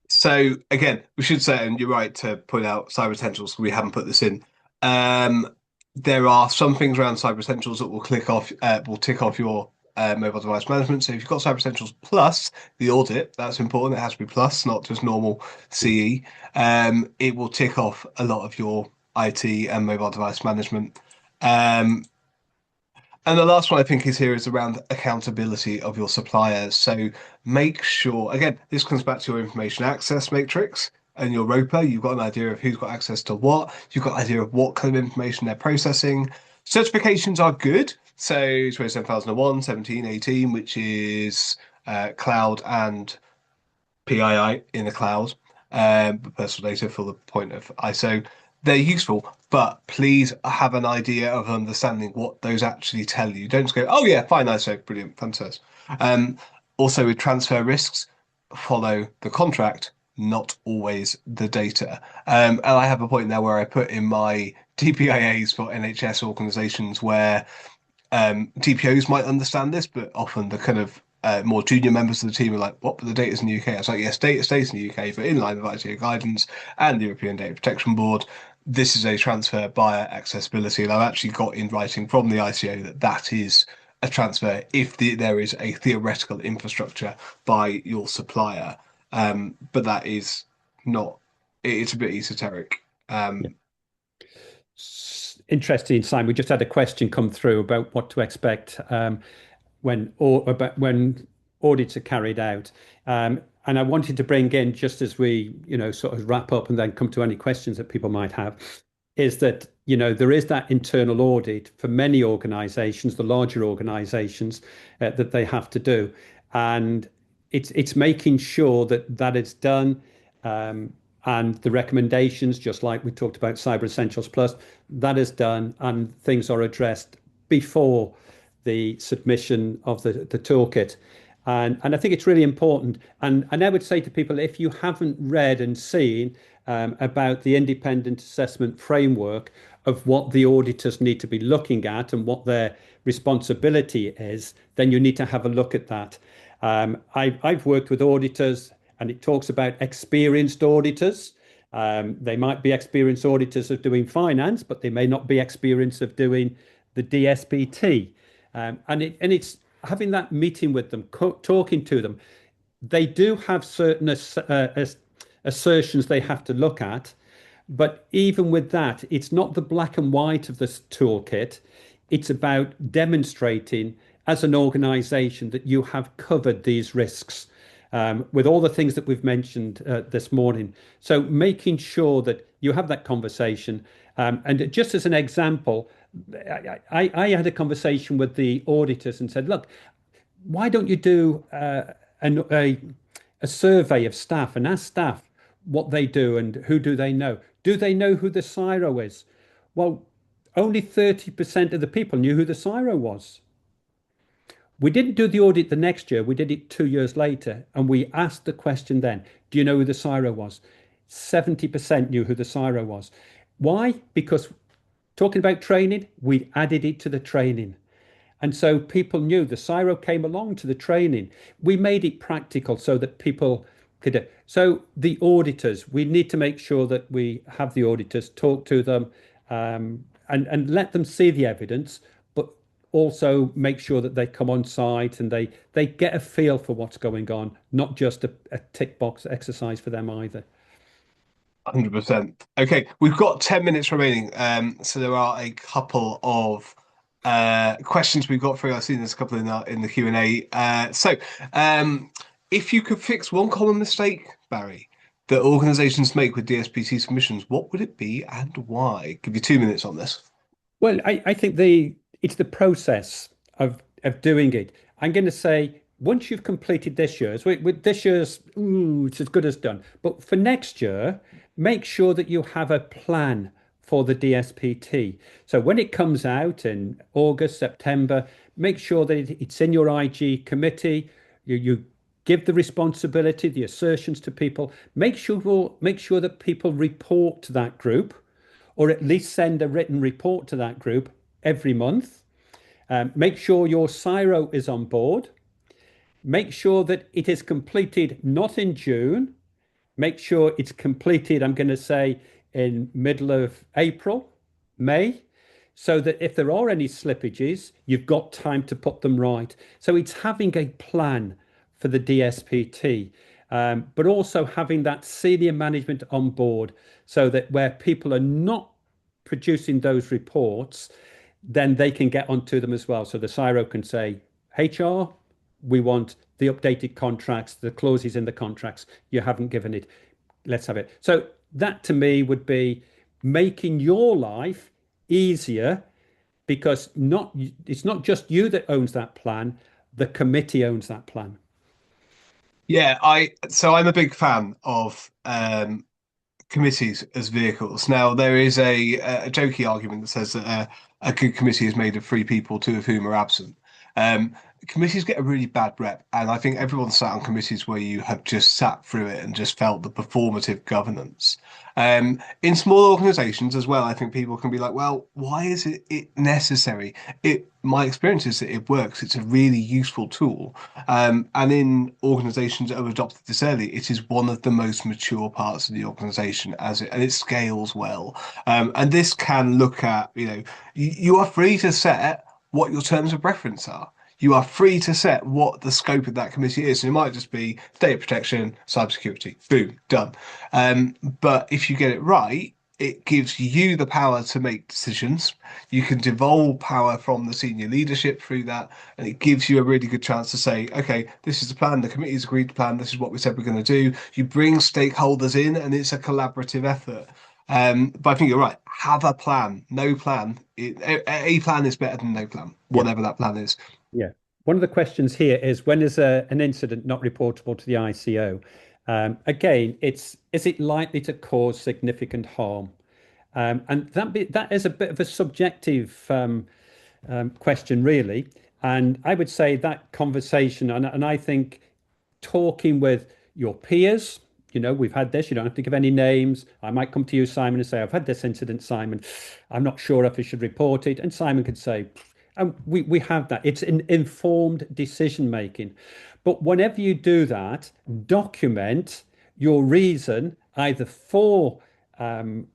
So again, we should say, and you're right to point out cyber essentials. We haven't put this in. Um, there are some things around cyber essentials that will tick off your mobile device management. So if you've got cyber essentials plus the audit, that's important. It has to be plus, not just normal CE. It will tick off a lot of your IT and mobile device management. Um, and the last one I think is here is around accountability of your suppliers. So make sure, again, this comes back to your information access matrix and your ROPA. You've got an idea of who's got access to what. You've got an idea of what kind of information they're processing. Certifications are good. So 27001, 17, 18, which is cloud and PII in the cloud, personal data for the point of ISO. They're useful, but please have an idea of understanding what those actually tell you. Don't just go, oh yeah, fine, ISO, brilliant, fantastic. Also with transfer risks, follow the contract, not always the data. And I have a point there where I put in my DPIAs for NHS organisations where DPOs might understand this, but often the kind of more junior members of the team are like, what? But the data's in the UK. I was like, yes, data stays in the UK, but in line with ITO guidance and the European Data Protection Board, this is a transfer via accessibility. And I've actually got in writing from the ICO that that is a transfer if there is a theoretical infrastructure by your supplier. But that is not, it's a bit esoteric.
Interesting, Simon. We just had a question come through about what to expect when audits are carried out. And I wanted to bring in, just as we, sort of wrap up and then come to any questions that people might have, is that, there is that internal audit for many organizations, the larger organizations, that they have to do. And it's making sure that that is done. And the recommendations, just like we talked about Cyber Essentials Plus, that is done and things are addressed before the submission of the toolkit. And I think it's really important. And I would say to people, if you haven't read and seen about the independent assessment framework of what the auditors need to be looking at and what their responsibility is, then you need to have a look at that. I've worked with auditors, and it talks about experienced auditors. They might be experienced auditors of doing finance, but they may not be experienced of doing the DSPT. And it's having that meeting with them, talking to them. They do have certain assertions they have to look at, but even with that, it's not the black and white of this toolkit. It's about demonstrating as an organisation that you have covered these risks. With all the things that we've mentioned this morning. So making sure that you have that conversation. And just as an example, I had a conversation with the auditors and said, look, why don't you do a survey of staff and ask staff what they do and who do they know? Do they know who the CSIRO is? Well, only 30% of the people knew who the CSIRO was. We didn't do the audit the next year. We did it 2 years later. And we asked the question then, do you know who the CSIRO was? 70% knew who the CSIRO was. Why? Because talking about training, we added it to the training. And so people knew the CSIRO came along to the training. We made it practical so that people could. So the auditors, we need to make sure that we have the auditors talk to them and let them see the evidence, but also make sure that they come on site and they get a feel for what's going on, not just a tick box exercise for them either.
100%. Okay, we've got 10 minutes remaining. So there are a couple of questions we've got through. I've seen there's a couple in the Q&A. If you could fix one common mistake, Barry, that organizations make with DSPT submissions, what would it be and why? Give you 2 minutes on this.
Well, I think it's the process of doing it. I'm going to say, once you've completed this year's, with this year's, it's as good as done. But for next year, make sure that you have a plan for the DSPT. So when it comes out in August, September, make sure that it's in your IG committee. You give the responsibility, the assertions to people. Make sure that people report to that group, or at least send a written report to that group every month. Make sure your CSIRO is on board. Make sure that it is completed not in June. Make sure it's completed, I'm going to say, in middle of April, May, so that if there are any slippages, you've got time to put them right. So it's having a plan for the DSPT, but also having that senior management on board so that where people are not producing those reports, then they can get onto them as well. So the CSIRO can say, HR, we want the updated contracts, the clauses in the contracts. You haven't given it. Let's have it. So that to me would be making your life easier, because it's not just you that owns that plan, the committee owns that plan.
Yeah, I'm a big fan of committees as vehicles. Now, there is a jokey argument that says that a good committee is made of three people, two of whom are absent. Committees get a really bad rep, and I think everyone's sat on committees where you have just sat through it and just felt the performative governance. In small organizations as well, I think people can be like, well, why is it necessary? My experience is that it works. It's a really useful tool. And in organizations that have adopted this early, it is one of the most mature parts of the organization and it scales well. And this can look at, you are free to set what your terms of reference are. You are free to set what the scope of that committee is. So it might just be data protection, cybersecurity, boom, done. But if you get it right, it gives you the power to make decisions. You can devolve power from the senior leadership through that, and it gives you a really good chance to say, okay, this is the plan, the committee's agreed to plan, this is what we said we're going to do. You bring stakeholders in, and it's a collaborative effort. But I think you're right. Have a plan. No plan. A plan is better than no plan, whatever that plan is.
Yeah. One of the questions here is, when is an incident not reportable to the ICO? Again, is it likely to cause significant harm? And that is a bit of a subjective question, really. And I would say that conversation, and I think talking with your peers, we've had this, you don't have to give any names. I might come to you, Simon, and say, I've had this incident, Simon. I'm not sure if I should report it. And Simon could say, and we have that. It's an informed decision making. But whenever you do that, document your reason either for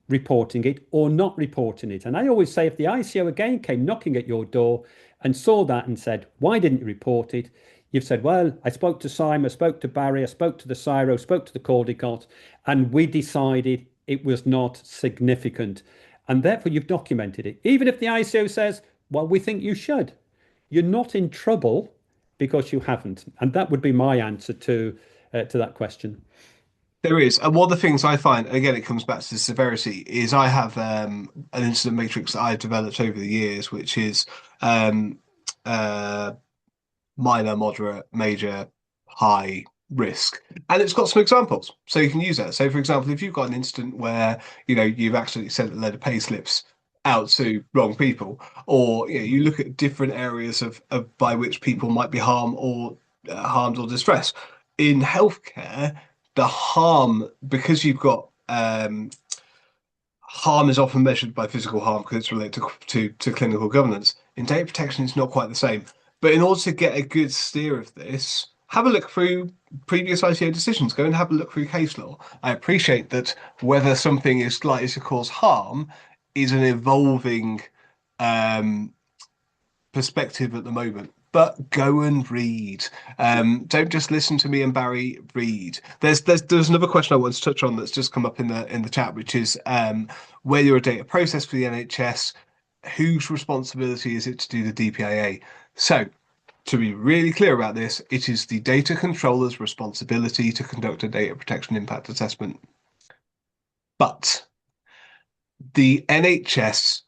reporting it or not reporting it. And I always say, if the ICO again came knocking at your door and saw that and said, why didn't you report it? You've said, well, I spoke to Simon, I spoke to Barry, I spoke to the CSIRO, spoke to the Caldecott, and we decided it was not significant. And therefore, you've documented it. Even if the ICO says, well, we think you should, you're not in trouble because you haven't. And that would be my answer to that question.
There is. And one of the things I find, again, it comes back to the severity, is I have an incident matrix that I've developed over the years, which is minor, moderate, major, high risk. And it's got some examples. So you can use that. So, for example, if you've got an incident where, you've actually sent a load of pay slips out to wrong people, or you look at different areas of by which people might be harmed or distressed. In healthcare, the harm, because you've got harm is often measured by physical harm because it's related to clinical governance. In data protection, it's not quite the same. But in order to get a good steer of this, have a look through previous ICO decisions. Go and have a look through case law. I appreciate that whether something is likely to cause harm is an evolving perspective at the moment. But go and read. Don't just listen to me and Barry. Read. There's another question I want to touch on that's just come up in the chat, which is where you're a data process for the NHS, whose responsibility is it to do the DPIA? So, to be really clear about this, it is the data controller's responsibility to conduct a data protection impact assessment. But the NHS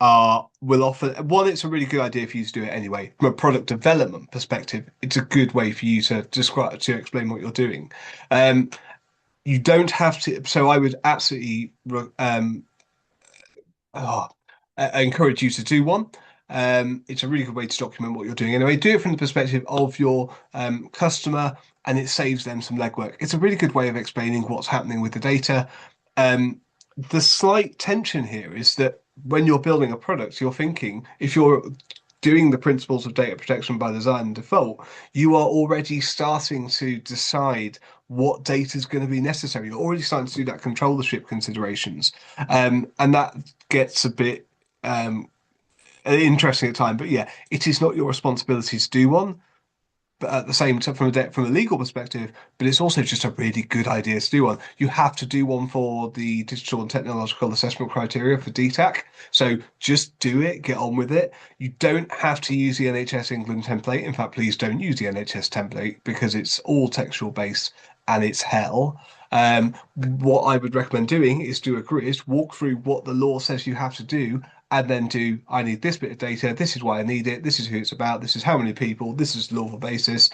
will offer one. It's a really good idea for you to do it anyway. From a product development perspective, it's a good way for you to explain what you're doing. You don't have to. So I would absolutely encourage you to do one. It's a really good way to document what you're doing. Anyway, do it from the perspective of your customer, and it saves them some legwork. It's a really good way of explaining what's happening with the data. The slight tension here is that when you're building a product, you're thinking, if you're doing the principles of data protection by design and default, you are already starting to decide what data is going to be necessary. You're already starting to do that controllership considerations. And that gets a bit interesting at time. But yeah, it is not your responsibility to do one. But at the same time, from a legal perspective, but it's also just a really good idea to do one. You have to do one for the digital and technological assessment criteria for DTAC. So just do it, get on with it. You don't have to use the NHS England template. In fact, please don't use the NHS template because it's all textual based and it's hell. What I would recommend doing is do a grid, walk through what the law says you have to do, and then do, I need this bit of data, this is why I need it, this is who it's about, this is how many people, this is the lawful basis,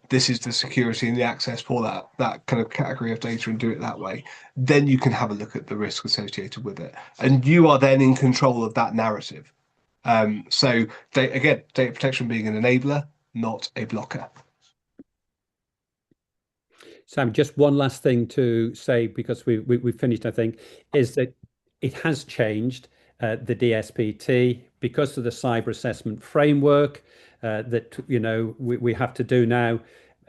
this is the security and the access for that kind of category of data, and do it that way. Then you can have a look at the risk associated with it. And you are then in control of that narrative. So again, data protection being an enabler, not a blocker.
Sam, just one last thing to say, because we finished, I think, is that it has changed. The DSPT, because of the cyber assessment framework that we have to do now,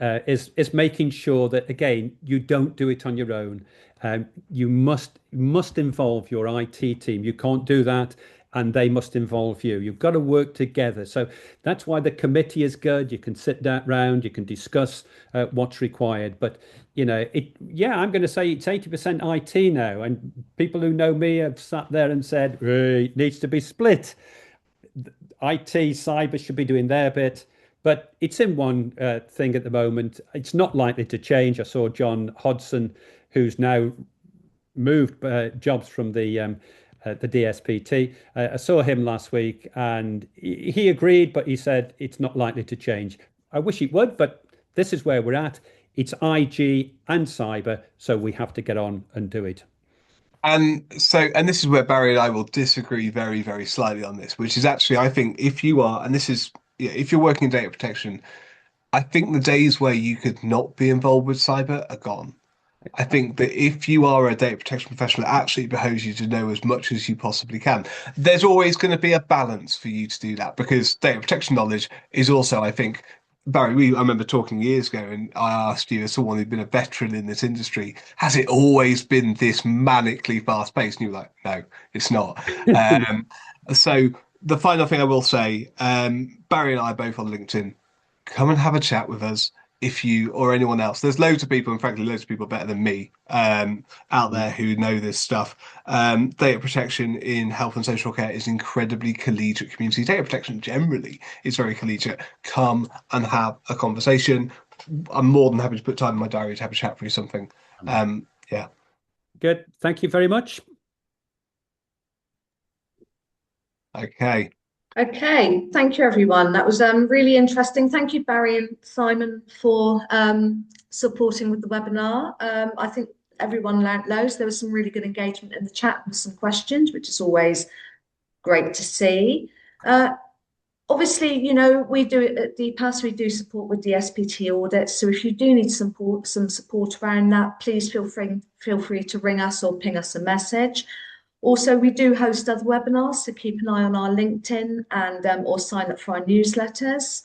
is making sure that, again, you don't do it on your own. You must involve your IT team. You can't do that, and they must involve you. You've got to work together. So that's why the committee is good. You can sit down round, you can discuss what's required. But I'm going to say it's 80% IT now. And people who know me have sat there and said, it needs to be split. IT, cyber should be doing their bit. But it's in one thing at the moment. It's not likely to change. I saw John Hodson, who's now moved jobs from the DSPT. I saw him last week and he agreed, but he said it's not likely to change. I wish it would, but this is where we're at. It's IG and cyber, so we have to get on and do it.
And this is where Barry and I will disagree very, very slightly on this, which is actually, I think if you are, and this is, if you're working in data protection, I think the days where you could not be involved with cyber are gone. I think that if you are a data protection professional, it actually behoves you to know as much as you possibly can. There's always going to be a balance for you to do that, because data protection knowledge is also, I think, Barry, I remember talking years ago, and I asked you, as someone who'd been a veteran in this industry, has it always been this manically fast paced? And you were like, no, it's not. So the final thing I will say, Barry and I are both on LinkedIn. Come and have a chat with us if you or anyone else. There's loads of people, and frankly, loads of people better than me out there who know this stuff. Data protection in health and social care is incredibly collegiate community. Data protection generally is very collegiate. Come and have a conversation. I'm more than happy to put time in my diary to have a chat through something. Yeah.
Good. Thank you very much.
Okay.
Okay, thank you everyone. That was really interesting. Thank you, Barry and Simon, for supporting with the webinar. I think everyone learnt loads. There was some really good engagement in the chat with some questions, which is always great to see. Obviously, we do it at DPAS, we do support with DSPT audits. So if you do need some support around that, please feel free to ring us or ping us a message. Also, we do host other webinars, so keep an eye on our LinkedIn and or sign up for our newsletters.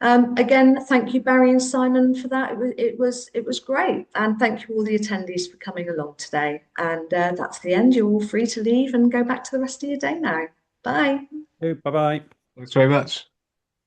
Again, thank you, Barry and Simon, for that. It was great, and thank you all the attendees for coming along today. And that's the end. You're all free to leave and go back to the rest of your day now. Bye.
Bye-bye.
Thanks very much.